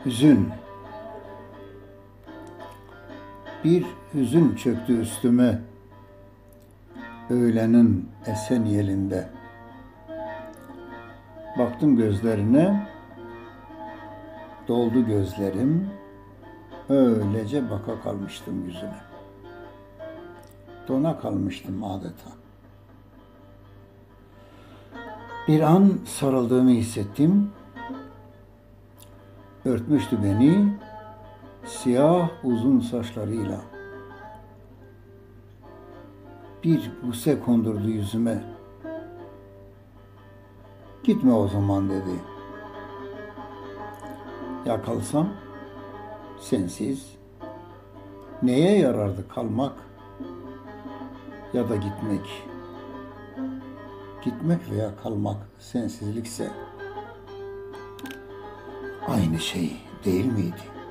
Hüzün. Bir hüzün çöktü üstüme, öğlenin esen yelinde. Baktım gözlerine, doldu gözlerim, öylece baka kalmıştım yüzüne. Dona kalmıştım adeta. Bir an sarıldığımı hissettim. Örtmüştü beni siyah uzun saçlarıyla. Bir buse kondurdu yüzüme. Gitme o zaman dedi. Ya kalsam sensiz neye yarardı kalmak ya da gitmek? Gitmek veya kalmak sensizlikse aynı şey değil miydi?